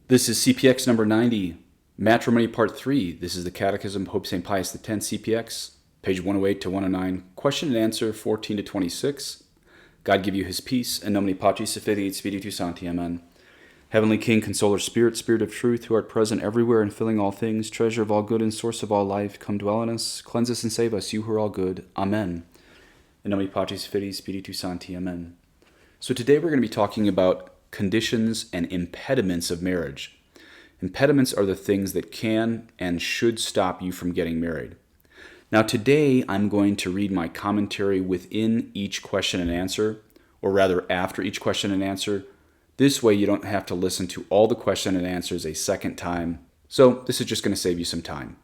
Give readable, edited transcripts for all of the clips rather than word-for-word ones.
This is CPX number 90, Matrimony Part 3. This is the Catechism, Pope St. Pius X, CPX, page 108 to 109, question and answer 14 to 26. God give you his peace, in nomine Patris et Filii et Spiritus Sancti, Amen. Heavenly King, Consoler, Spirit, Spirit of truth, who art present everywhere and filling all things, treasure of all good and source of all life, come dwell in us, cleanse us and save us, you who are all good. Amen. In nomine Patris et Filii et Spiritus Sancti, Amen. So today we're going to be talking about conditions and impediments of marriage. Impediments are the things that can and should stop you from getting married. Now today I'm going to read my commentary within each question and answer, or rather after each question and answer. This way you don't have to listen to all the question and answers a second time. So this is just going to save you some time.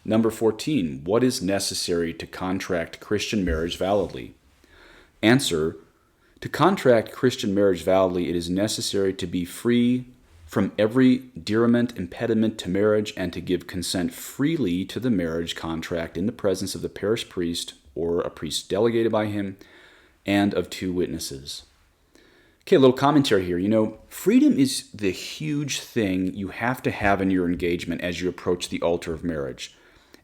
Number 14, what is necessary to contract Christian marriage validly? Answer: to contract Christian marriage validly, it is necessary to be free from every dearment, impediment to marriage, and to give consent freely to the marriage contract in the presence of the parish priest or a priest delegated by him, and of two witnesses. Okay, a little commentary here. Freedom is the huge thing you have to have in your engagement as you approach the altar of marriage.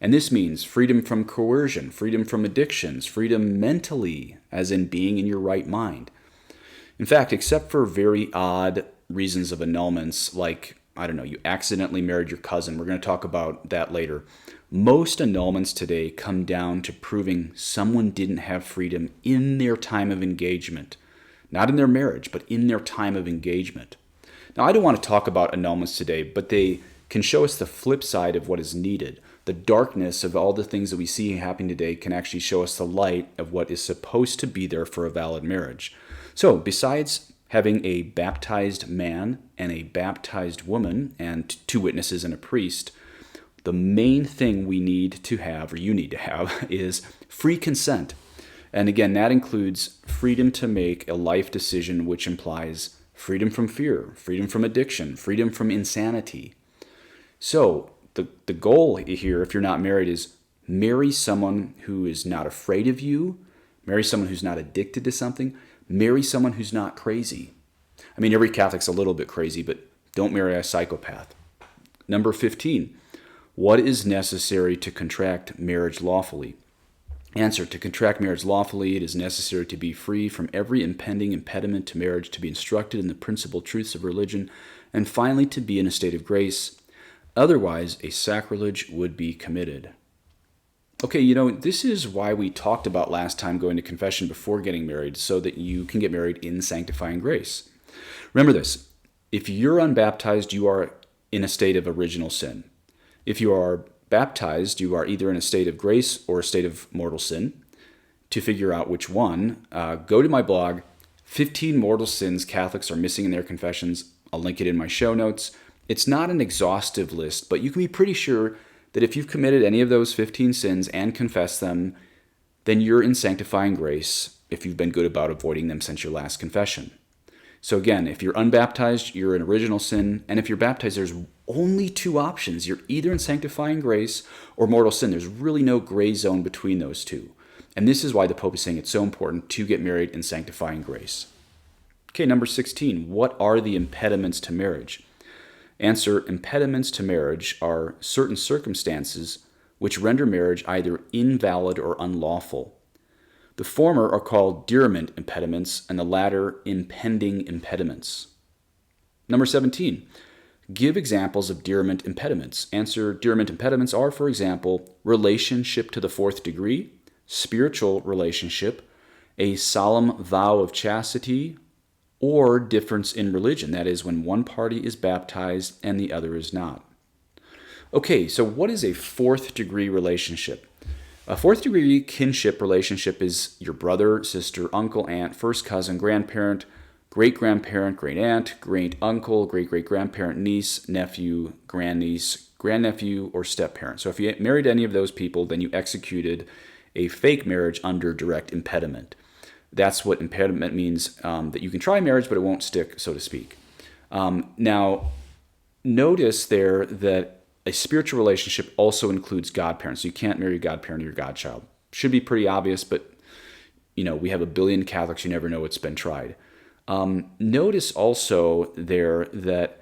And this means freedom from coercion, freedom from addictions, freedom mentally, as in being in your right mind. In fact, except for very odd reasons of annulments, like, you accidentally married your cousin, we're going to talk about that later. Most annulments today come down to proving someone didn't have freedom in their time of engagement. Not in their marriage, but in their time of engagement. Now, I don't want to talk about annulments today, but they can show us the flip side of what is needed. The darkness of all the things that we see happening today can actually show us the light of what is supposed to be there for a valid marriage. So, besides having a baptized man and a baptized woman and two witnesses and a priest, the main thing we need to have, or you need to have, is free consent. And again, that includes freedom to make a life decision, which implies freedom from fear, freedom from addiction, freedom from insanity. So, the goal here, if you're not married, is marry someone who is not afraid of you, marry someone who's not addicted to something, marry someone who's not crazy. Every Catholic's a little bit crazy, but don't marry a psychopath. Number 15, what is necessary to contract marriage lawfully? Answer: to contract marriage lawfully, it is necessary to be free from every impending impediment to marriage, to be instructed in the principal truths of religion, and finally to be in a state of grace. Otherwise, a sacrilege would be committed. Okay, this is why we talked about last time going to confession before getting married, so that you can get married in sanctifying grace. Remember this: if you're unbaptized, you are in a state of original sin. If you are baptized, you are either in a state of grace or a state of mortal sin. To figure out which one, go to my blog, 15 Mortal Sins Catholics Are Missing in Their Confessions. I'll link it in my show notes. It's not an exhaustive list, but you can be pretty sure that if you've committed any of those 15 sins and confessed them, then you're in sanctifying grace if you've been good about avoiding them since your last confession. So again, if you're unbaptized, you're in original sin, and if you're baptized, there's only two options. You're either in sanctifying grace or mortal sin. There's really no gray zone between those two. And this is why the Pope is saying it's so important to get married in sanctifying grace. Okay, number 16, what are the impediments to marriage? Answer: impediments to marriage are certain circumstances which render marriage either invalid or unlawful. The former are called dearment impediments, and the latter impending impediments. Number 17, give examples of dearment impediments. Answer: dearment impediments are, for example, relationship to the fourth degree, spiritual relationship, a solemn vow of chastity, or difference in religion. That is, when one party is baptized and the other is not. Okay, so what is a fourth degree relationship? A fourth degree kinship relationship is your brother, sister, uncle, aunt, first cousin, grandparent, great-grandparent, great-aunt, great-uncle, great-great-grandparent, niece, nephew, grandniece, grandnephew, or step-parent. So if you married any of those people, then you executed a fake marriage under direct impediment. That's what impediment means, that you can try marriage, but it won't stick, so to speak. Now, notice there that a spiritual relationship also includes godparents. So you can't marry a godparent or your godchild. Should be pretty obvious, but we have a billion Catholics. You never know it's been tried. Notice also there that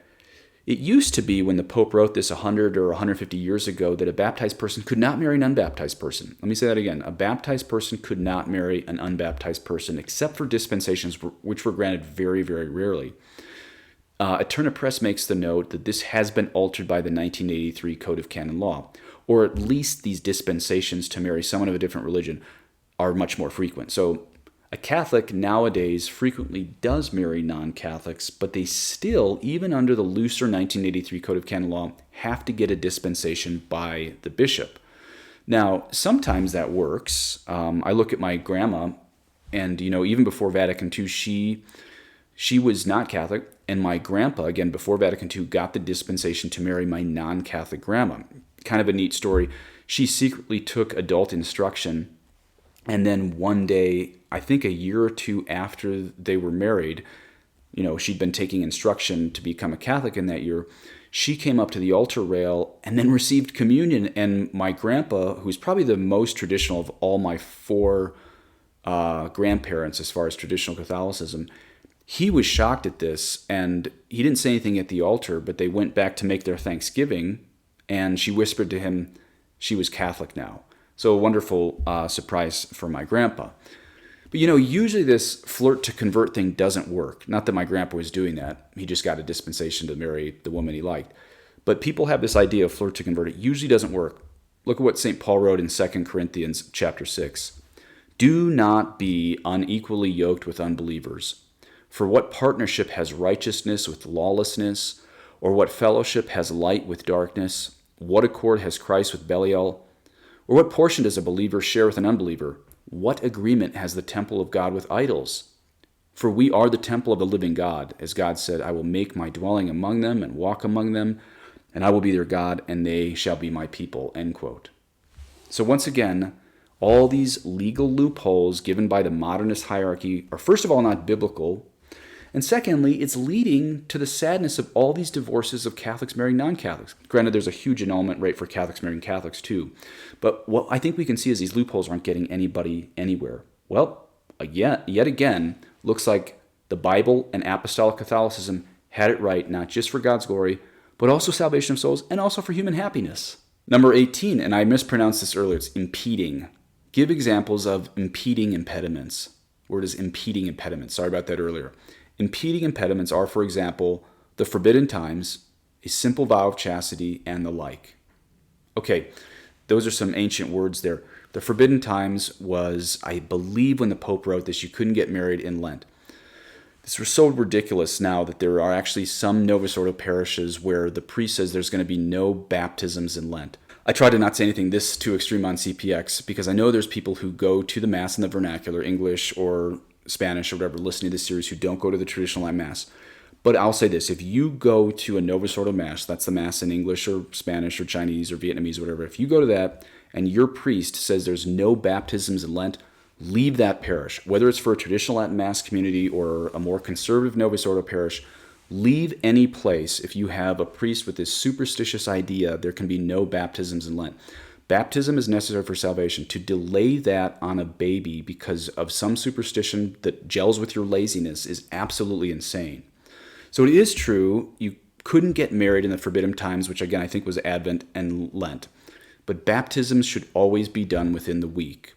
It used to be when the Pope wrote this 100 or 150 years ago that a baptized person could not marry an unbaptized person. Let me say that again. A baptized person could not marry an unbaptized person except for dispensations which were granted very, very rarely. Eterna Press makes the note that this has been altered by the 1983 Code of Canon Law, or at least these dispensations to marry someone of a different religion are much more frequent. So a Catholic nowadays frequently does marry non-Catholics, but they still, even under the looser 1983 Code of Canon Law, have to get a dispensation by the bishop. Now, sometimes that works. I look at my grandma, and even before Vatican II, she was not Catholic, and my grandpa, again, before Vatican II, got the dispensation to marry my non-Catholic grandma. Kind of a neat story. She secretly took adult instruction, and then one day, I think a year or two after they were married, she'd been taking instruction to become a Catholic in that year. She came up to the altar rail and then received communion. And my grandpa, who's probably the most traditional of all my four grandparents as far as traditional Catholicism, he was shocked at this. And he didn't say anything at the altar, but they went back to make their Thanksgiving. And she whispered to him she was Catholic now. So a wonderful surprise for my grandpa. But usually this flirt to convert thing doesn't work. Not that my grandpa was doing that. He just got a dispensation to marry the woman he liked. But people have this idea of flirt to convert. It usually doesn't work. Look at what St. Paul wrote in 2 Corinthians chapter 6. Do not be unequally yoked with unbelievers. For what partnership has righteousness with lawlessness? Or what fellowship has light with darkness? What accord has Christ with Belial? Or what portion does a believer share with an unbeliever? What agreement has the temple of God with idols? For we are the temple of the living God. As God said, I will make my dwelling among them and walk among them, and I will be their God, and they shall be my people. End quote. So once again, all these legal loopholes given by the modernist hierarchy are first of all not biblical, and secondly, it's leading to the sadness of all these divorces of Catholics marrying non-Catholics. Granted, there's a huge annulment rate for Catholics marrying Catholics too. But what I think we can see is these loopholes aren't getting anybody anywhere. Well, yet again, looks like the Bible and Apostolic Catholicism had it right, not just for God's glory, but also salvation of souls and also for human happiness. Number 18, and I mispronounced this earlier, it's impeding. Give examples of impeding impediments. Word is impeding impediments. Sorry about that earlier. Impeding impediments are, for example, the forbidden times, a simple vow of chastity, and the like. Okay, those are some ancient words there. The forbidden times was, I believe when the Pope wrote this, you couldn't get married in Lent. This was so ridiculous now that there are actually some Novus Ordo parishes where the priest says there's going to be no baptisms in Lent. I try to not say anything this too extreme on CPX because I know there's people who go to the Mass in the vernacular, English or Spanish or whatever, listening to this series who don't go to the traditional Latin Mass. But I'll say this, if you go to a Novus Ordo Mass, that's the Mass in English or Spanish or Chinese or Vietnamese or whatever, if you go to that and your priest says there's no baptisms in Lent, leave that parish. Whether it's for a traditional Latin Mass community or a more conservative Novus Ordo parish, leave any place if you have a priest with this superstitious idea there can be no baptisms in Lent. Baptism is necessary for salvation. To delay that on a baby because of some superstition that gels with your laziness is absolutely insane. So it is true, you couldn't get married in the forbidden times, which again I think was Advent and Lent. But baptisms should always be done within the week.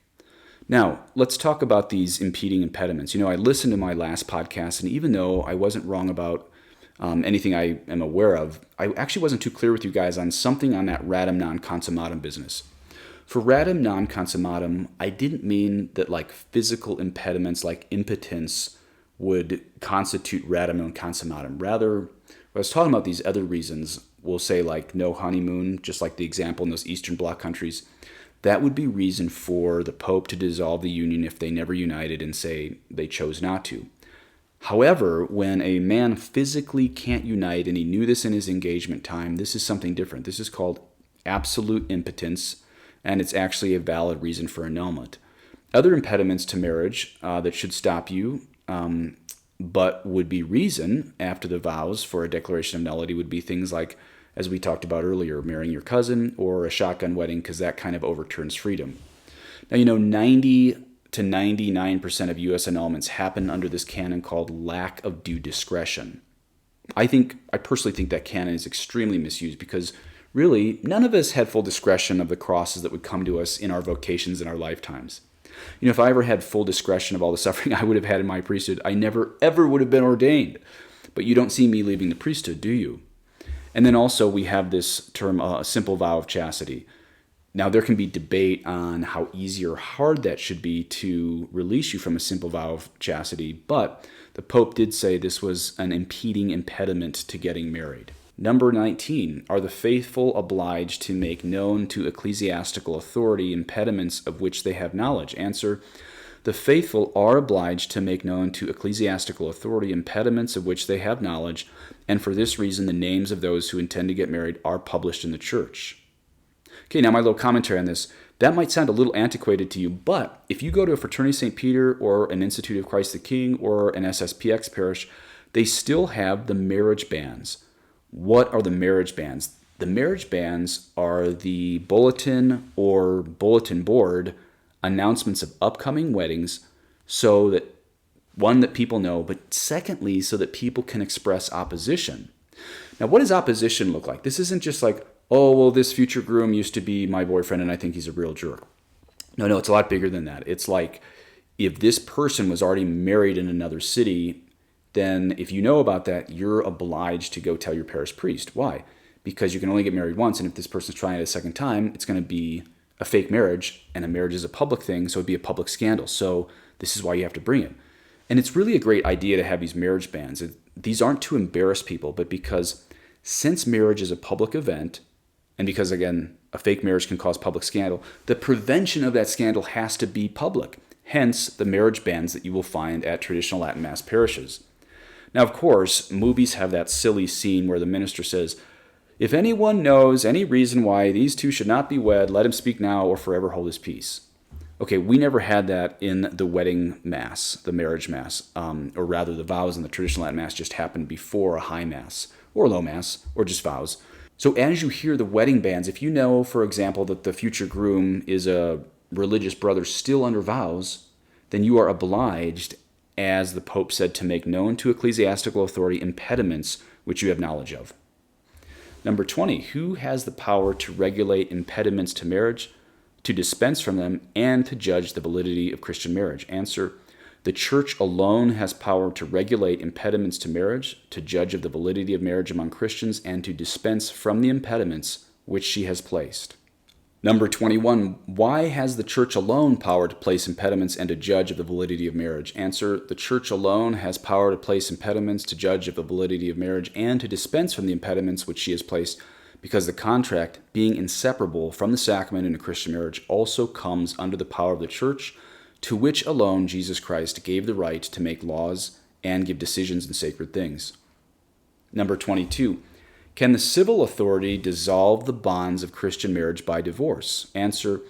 Now, let's talk about these impeding impediments. I listened to my last podcast, and even though I wasn't wrong about anything I am aware of, I actually wasn't too clear with you guys on something on that radam non consummatum business. For radam non consummatum, I didn't mean that like physical impediments like impotence would constitute radam non consummatum. Rather, I was talking about these other reasons, we'll say like no honeymoon, just like the example in those Eastern Bloc countries. That would be reason for the Pope to dissolve the union if they never united and say they chose not to. However, when a man physically can't unite, and he knew this in his engagement time, this is something different. This is called absolute impotence, and it's actually a valid reason for annulment. Other impediments to marriage that should stop you, but would be reason after the vows for a declaration of nullity would be things like, as we talked about earlier, marrying your cousin or a shotgun wedding, because that kind of overturns freedom. Now, 90 to 99% of U.S. annulments happen under this canon called lack of due discretion. I personally think that canon is extremely misused because really none of us had full discretion of the crosses that would come to us in our vocations in our lifetimes. If I ever had full discretion of all the suffering I would have had in my priesthood, I never ever would have been ordained. But you don't see me leaving the priesthood, do you? And then also we have this term, a simple vow of chastity. Now there can be debate on how easy or hard that should be to release you from a simple vow of chastity, but the Pope did say this was an impeding impediment to getting married. Number 19, are the faithful obliged to make known to ecclesiastical authority impediments of which they have knowledge? Answer, the faithful are obliged to make known to ecclesiastical authority impediments of which they have knowledge, and for this reason the names of those who intend to get married are published in the church. Okay, now my little commentary on this. That might sound a little antiquated to you, but if you go to a Fraternity St. Peter or an Institute of Christ the King or an SSPX parish, they still have the marriage banns. What are the marriage banns? The marriage banns are the bulletin or bulletin board announcements of upcoming weddings so that, one, that people know, but secondly, so that people can express opposition. Now, what does opposition look like? This isn't just like, oh, well, this future groom used to be my boyfriend and I think he's a real jerk. No, it's a lot bigger than that. It's like if this person was already married in another city, then if you know about that, you're obliged to go tell your parish priest. Why? Because you can only get married once, and if this person's trying it a second time, it's going to be a fake marriage, and a marriage is a public thing, so it'd be a public scandal. So this is why you have to bring it. And it's really a great idea to have these marriage bans. These aren't to embarrass people, but because since marriage is a public event, and because, again, a fake marriage can cause public scandal, the prevention of that scandal has to be public. Hence, the marriage bans that you will find at traditional Latin Mass parishes. Now, of course, movies have that silly scene where the minister says, if anyone knows any reason why these two should not be wed, let him speak now or forever hold his peace. Okay, we never had that in the wedding mass, the marriage mass, or rather the vows in the traditional Latin Mass just happened before a high mass, or low mass, or just vows. So as you hear the wedding banns, if you know, for example, that the future groom is a religious brother still under vows, then you are obliged, as the Pope said, to make known to ecclesiastical authority impediments which you have knowledge of. Number 20, who has the power to regulate impediments to marriage, to dispense from them, and to judge the validity of Christian marriage? Answer, the Church alone has power to regulate impediments to marriage, to judge of the validity of marriage among Christians, and to dispense from the impediments which she has placed. Number 21, why has the Church alone power to place impediments and to judge of the validity of marriage? Answer, the Church alone has power to place impediments, to judge of the validity of marriage, and to dispense from the impediments which she has placed, because the contract, being inseparable from the sacrament in a Christian marriage, also comes under the power of the Church, to which alone Jesus Christ gave the right to make laws and give decisions in sacred things. Number 22, can the civil authority dissolve the bonds of Christian marriage by divorce? Answer,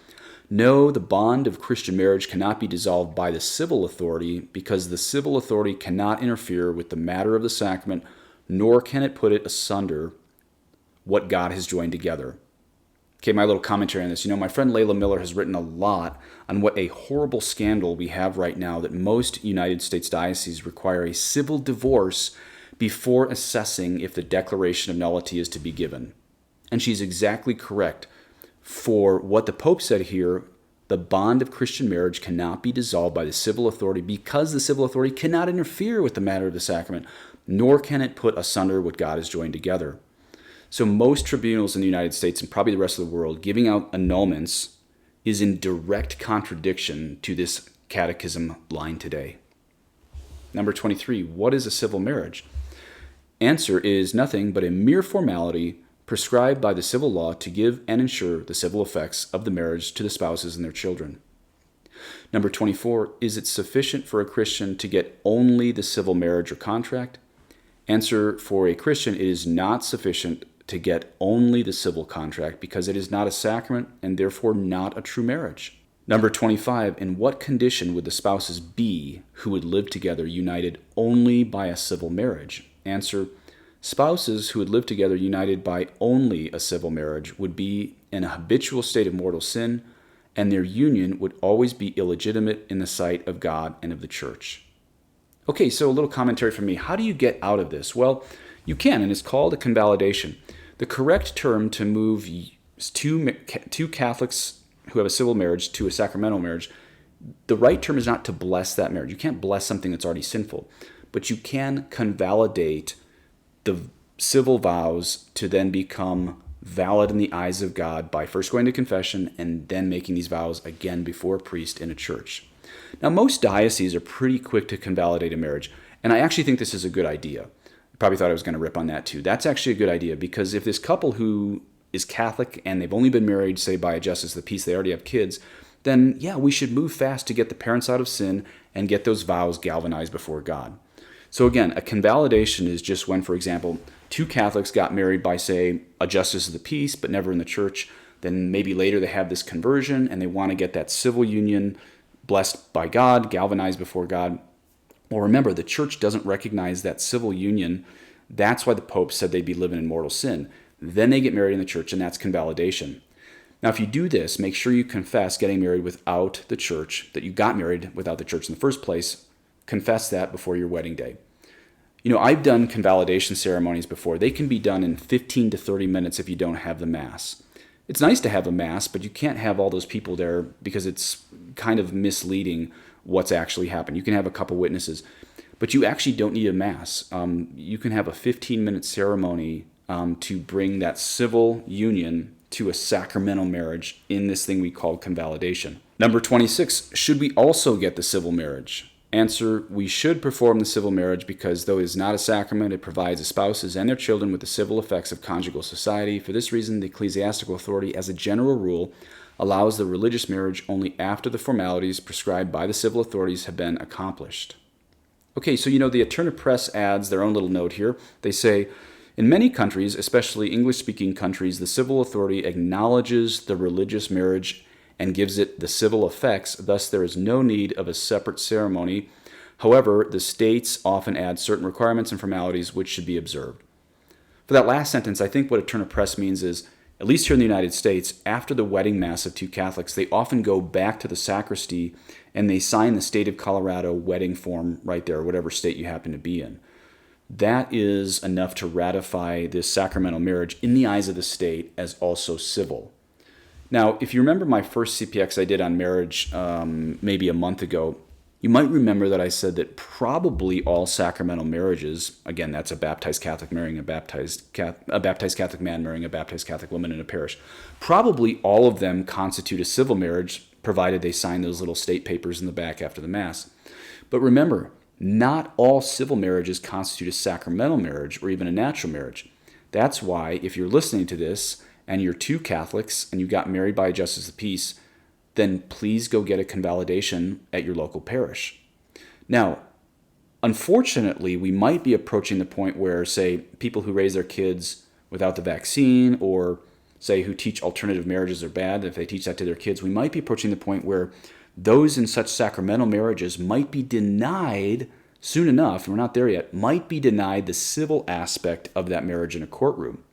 no, the bond of Christian marriage cannot be dissolved by the civil authority because the civil authority cannot interfere with the matter of the sacrament, nor can it put it asunder what God has joined together. Okay, my little commentary on this. My friend Layla Miller has written a lot on what a horrible scandal we have right now, that most United States dioceses require a civil divorce before assessing if the declaration of nullity is to be given. And she's exactly correct. For what the Pope said here, the bond of Christian marriage cannot be dissolved by the civil authority because the civil authority cannot interfere with the matter of the sacrament, nor can it put asunder what God has joined together. So most tribunals in the United States and probably the rest of the world giving out annulments is in direct contradiction to this catechism line today. Number 23, what is a civil marriage? Answer is nothing but a mere formality prescribed by the civil law to give and ensure the civil effects of the marriage to the spouses and their children. Number 24, is it sufficient for a Christian to get only the civil marriage or contract? Answer, for a Christian, it is not sufficient to get only the civil contract because it is not a sacrament and therefore not a true marriage. Number 25, in what condition would the spouses be who would live together united only by a civil marriage? Answer, spouses who would live together united by only a civil marriage would be in a habitual state of mortal sin, and their union would always be illegitimate in the sight of God and of the Church. Okay, so a little commentary from me. How do you get out of this? Well, You can, and it's called a convalidation. The correct term to move two Catholics who have a civil marriage to a sacramental marriage, the right term is not to bless that marriage. You can't bless something that's already sinful, but you can convalidate the civil vows to then become valid in the eyes of God by first going to confession and then making these vows again before a priest in a church. Now, most dioceses are pretty quick to convalidate a marriage, and I actually think this is a good idea. You probably thought I was going to rip on that too. That's actually a good idea, because if this couple who is Catholic and they've only been married, say, by a justice of the peace, they already have kids, then yeah, we should move fast to get the parents out of sin and get those vows galvanized before God. So again, a convalidation is just when, for example, two Catholics got married by, say, a justice of the peace, but never in the church. Then maybe later they have this conversion and they want to get that civil union blessed by God, galvanized before God. Well, remember, the church doesn't recognize that civil union. That's why the Pope said they'd be living in mortal sin. Then they get married in the church, and that's convalidation. Now, if you do this, make sure you confess getting married without the church, that you got married without the church in the first place. Confess that before your wedding day. You know, I've done convalidation ceremonies before. They can be done in 15 to 30 minutes if you don't have the Mass. It's nice to have a Mass, but you can't have all those people there because it's kind of misleading what's actually happened. You can have a couple witnesses, but you actually don't need a Mass. You can have a 15-minute ceremony to bring that civil union to a sacramental marriage in this thing we call convalidation. Number 26, should we also get the civil marriage? Answer, we should perform the civil marriage because though it is not a sacrament, it provides the spouses and their children with the civil effects of conjugal society. For this reason, the ecclesiastical authority, as a general rule, allows the religious marriage only after the formalities prescribed by the civil authorities have been accomplished. Okay, so the Eterna Press adds their own little note here. They say, in many countries, especially English-speaking countries, the civil authority acknowledges the religious marriage and gives it the civil effects. Thus, there is no need of a separate ceremony. However, the states often add certain requirements and formalities which should be observed. For that last sentence, I think what Eterna Press means is, at least here in the United States, after the wedding mass of two Catholics, they often go back to the sacristy and they sign the state of Colorado wedding form right there, whatever state you happen to be in. That is enough to ratify this sacramental marriage in the eyes of the state as also civil. Now, if you remember my first CPX I did on marriage maybe a month ago, you might remember that I said that probably all sacramental marriages, again, that's a baptized Catholic marrying a baptized Catholic man marrying a baptized Catholic woman in a parish, probably all of them constitute a civil marriage, provided they sign those little state papers in the back after the Mass. But remember, not all civil marriages constitute a sacramental marriage or even a natural marriage. That's why, if you're listening to this and you're two Catholics and you got married by a justice of the peace, then please go get a convalidation at your local parish. Now, unfortunately, we might be approaching the point where, say, people who raise their kids without the vaccine, or say who teach alternative marriages are bad, if they teach that to their kids, we might be approaching the point where those in such sacramental marriages might be denied soon enough, and we're not there yet, might be denied the civil aspect of that marriage in a courtroom.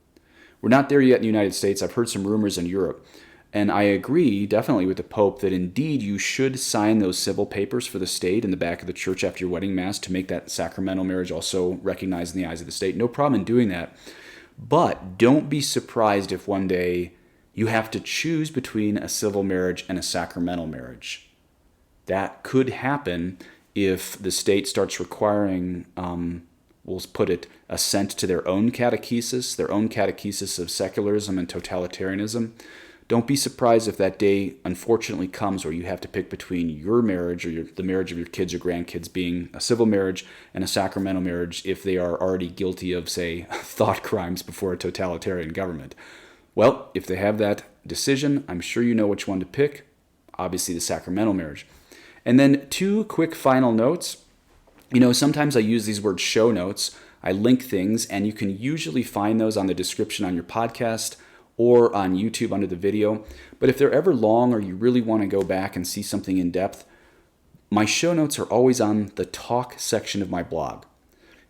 We're not there yet in the United States. I've heard some rumors in Europe. And I agree definitely with the Pope that indeed you should sign those civil papers for the state in the back of the church after your wedding mass to make that sacramental marriage also recognized in the eyes of the state. No problem in doing that. But don't be surprised if one day you have to choose between a civil marriage and a sacramental marriage. That could happen if the state starts requiring, we'll put it, assent to their own catechesis of secularism and totalitarianism. Don't be surprised if that day unfortunately comes where you have to pick between your marriage or the marriage of your kids or grandkids being a civil marriage and a sacramental marriage if they are already guilty of, say, thought crimes before a totalitarian government. Well, if they have that decision, I'm sure you know which one to pick. Obviously, the sacramental marriage. And then 2 quick final notes. Sometimes I use these words show notes. I link things, and you can usually find those on the description on your podcast or on YouTube under the video. But if they're ever long or you really want to go back and see something in depth, my show notes are always on the talk section of my blog.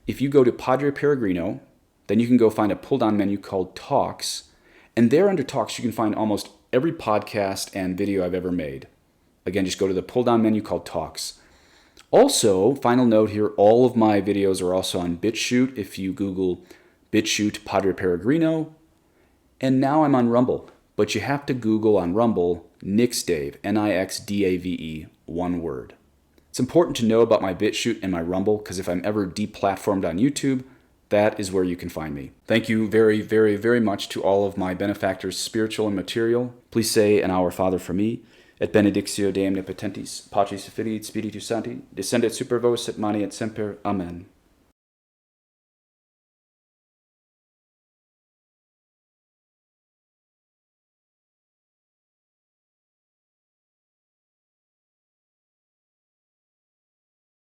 If you go to Padre Peregrino, then you can go find a pull-down menu called Talks, and there under Talks you can find almost every podcast and video I've ever made. Again, just go to the pull-down menu called Talks. Also, final note here, all of my videos are also on BitChute. If you Google BitChute Padre Peregrino, and now I'm on Rumble. But you have to Google on Rumble Nixdave, Nixdave, one word. It's important to know about my BitChute and my Rumble, because if I'm ever deplatformed on YouTube, that is where you can find me. Thank you very, very, very much to all of my benefactors, spiritual and material. Please say an Our Father for me. Et benedictio Dei omnipotentis, Patris et Filii et Spiritus Sancti, descendet super vos et mani et semper. Amen.